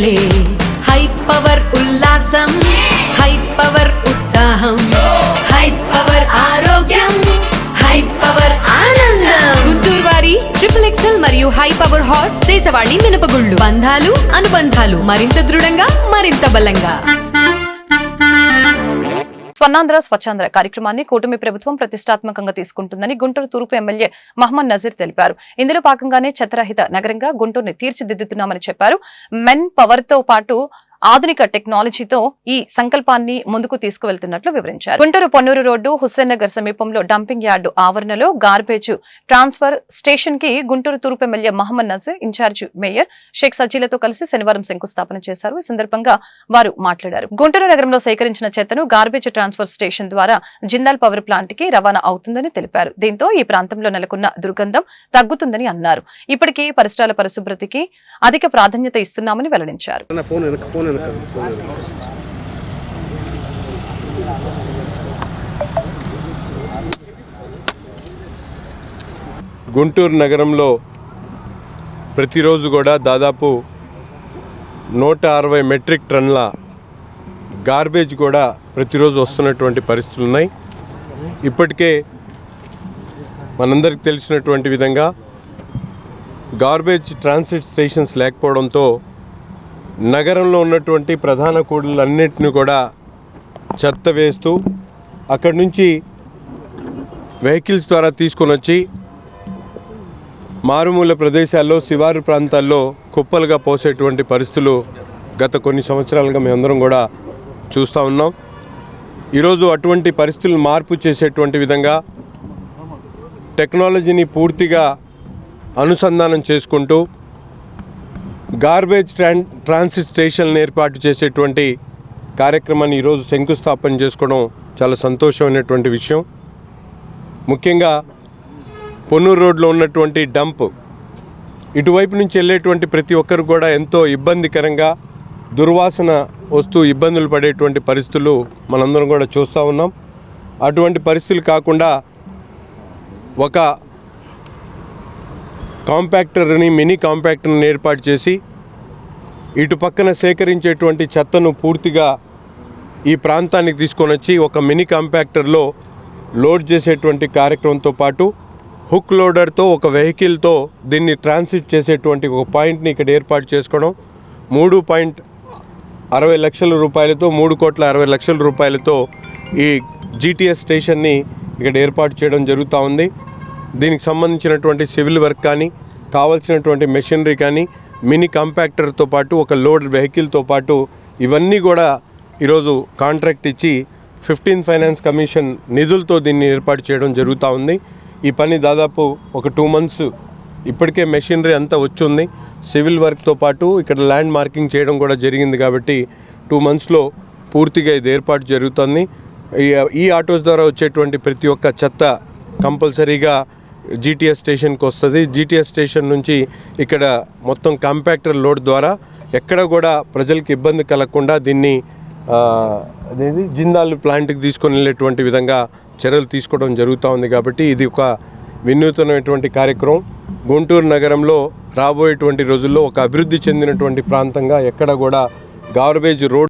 పండగలే high power ఉల్లాసం high power ఉత్సాహం high power ఆరోగ్యం హై పవర్ ఆనందం గుంటూరు వారి XXL మరియు హై పవర్ హార్స్ దేశవాళీ మినపగుళ్ళు బంధాలు అనుబంధాలు మరింత దృఢంగా మరింత బలంగా. స్వర్ణాంధ్ర స్వచ్ఛాంధ్ర కార్యక్రమాన్ని కూటమి ప్రభుత్వం ప్రతిష్టాత్మకంగా తీసుకుంటుందని గుంటూరు తూర్పు ఎమ్మెల్యే మహమ్మద్ నజీర్ తెలిపారు. ఇందులో భాగంగానే చెత్తరహిత నగరంగా గుంటూరుని తీర్చిదిద్దుతున్నామని చెప్పారు. మెన్ పవర్ తో పాటు ఆధునిక టెక్నాలజీతో ఈ సంకల్పాన్ని ముందుకు తీసుకువెళ్తున్నట్లు వివరించారు. గుంటూరు పొన్నూరు రోడ్డు హుస్సేన్ నగర్ సమీపంలో డంపింగ్ యార్డు ఆవరణలో గార్బేజ్ ట్రాన్స్ఫర్ స్టేషన్ కి గుంటూరు తూర్పు MLA Mohammed Nazeer in charge mayor Sheikh సజీలతో కలిసి శనివారం శంకుస్థాపన చేశారు. ఈ సందర్భంగా వారు మాట్లాడారు. గుంటూరు నగరంలో సేకరించిన చెత్తను గార్బేజ్ ట్రాన్స్ఫర్ స్టేషన్ ద్వారా జిందాల్ పవర్ ప్లాంట్ కి రవాణా అవుతుందని తెలిపారు. దీంతో ఈ ప్రాంతంలో నెలకొన్న దుర్గంధం తగ్గుతుందని అన్నారు. ఇప్పటికీ పరిసరాల పరిశుభ్రతకి అధిక ప్రాధాన్యత ఇస్తున్నామని వెల్లడించారు. గుంటూరు నగరంలో ప్రతిరోజు కూడా దాదాపు 160 మెట్రిక్ టన్నుల గార్బేజ్ కూడా ప్రతిరోజు వస్తున్నటువంటి పరిస్థితులు ఉన్నాయి. ఇప్పటికే మనందరికీ తెలిసినటువంటి విధంగా గార్బేజ్ ట్రాన్సిట్ స్టేషన్స్ లేకపోవడంతో నగరంలో ఉన్నటువంటి ప్రధాన కూడళ్లన్నింటినీ కూడా చెత్త వేస్తూ అక్కడి నుంచి వెహికల్స్ ద్వారా తీసుకొని వచ్చి మారుమూల ప్రదేశాల్లో శివారు ప్రాంతాల్లో కుప్పలుగా పోసేటువంటి పరిస్థితులు గత కొన్ని సంవత్సరాలుగా మేమందరం కూడా చూస్తూ ఉన్నాం. ఈరోజు అటువంటి పరిస్థితులను మార్పు చేసేటువంటి విధంగా టెక్నాలజీని పూర్తిగా అనుసంధానం చేసుకుంటూ గార్బేజ్ ట్రాన్సిట్ స్టేషన్లను ఏర్పాటు చేసేటువంటి కార్యక్రమాన్ని ఈరోజు శంకుస్థాపన చేసుకోవడం చాలా సంతోషమైనటువంటి విషయం. ముఖ్యంగా పొన్నూరు రోడ్లో ఉన్నటువంటి డంప్ ఇటువైపు నుంచి వెళ్ళేటువంటి ప్రతి ఒక్కరు కూడా ఎంతో ఇబ్బందికరంగా దుర్వాసన వస్తూ ఇబ్బందులు పడేటువంటి పరిస్థితులు మనందరం కూడా చూస్తూ ఉన్నాం. అటువంటి పరిస్థితులు కాకుండా ఒక కాంపాక్టర్ని మినీ కాంపాక్టర్ని ఏర్పాటు చేసి ఇటు పక్కన సేకరించేటువంటి చెత్తను పూర్తిగా ఈ ప్రాంతానికి తీసుకొని వచ్చి ఒక మినీ కాంపాక్టర్లో లోడ్ చేసేటువంటి కార్యక్రమంతో పాటు హుక్ లోడర్తో ఒక వెహికల్తో దీన్ని ట్రాన్సిట్ చేసేటువంటి ఒక పాయింట్ని ఇక్కడ ఏర్పాటు చేసుకోవడం 3.60 లక్షల రూపాయలతో 3,60 రూపాయలతో ఈ జీటీఎస్ స్టేషన్ని ఇక్కడ ఏర్పాటు చేయడం జరుగుతూ ఉంది. దీనికి సంబంధించినటువంటి సివిల్ వర్క్ కానీ కావాల్సినటువంటి మెషినరీ కానీ మినీ కాంపాక్టర్తో పాటు ఒక లోడ్ వెహికల్తో పాటు ఇవన్నీ కూడా ఈరోజు కాంట్రాక్ట్ ఇచ్చి 15 ఫైనాన్స్ కమిషన్ నిధులతో దీన్ని ఏర్పాటు చేయడం జరుగుతూ ఉంది. ఈ పని దాదాపు ఒక 2 మంత్స్ ఇప్పటికే మెషినరీ అంతా వచ్చి సివిల్ వర్క్తో పాటు ఇక్కడ ల్యాండ్ మార్కింగ్ చేయడం కూడా జరిగింది కాబట్టి 2 మంత్స్లో పూర్తిగా ఇది ఏర్పాటు జరుగుతుంది. ఈ ఆటోస్ ద్వారా వచ్చేటువంటి ప్రతి ఒక్క చెత్త కంపల్సరీగా జీటీఎస్ స్టేషన్కి వస్తుంది. జీటీఎస్ స్టేషన్ నుంచి ఇక్కడ మొత్తం కాంపాక్టర్ లోడ్ ద్వారా ఎక్కడ కూడా ప్రజలకు ఇబ్బంది కలగకుండా దీన్ని జిందాల్ ప్లాంట్కి తీసుకొని వెళ్ళేటువంటి విధంగా చర్యలు తీసుకోవడం జరుగుతూ ఉంది. కాబట్టి ఇది ఒక వినూత్నమైనటువంటి కార్యక్రమం. గుంటూరు నగరంలో రాబోయేటువంటి రోజుల్లో ఒక అభివృద్ధి చెందినటువంటి ప్రాంతంగా ఎక్కడ కూడా గార్బేజ్ రోడ్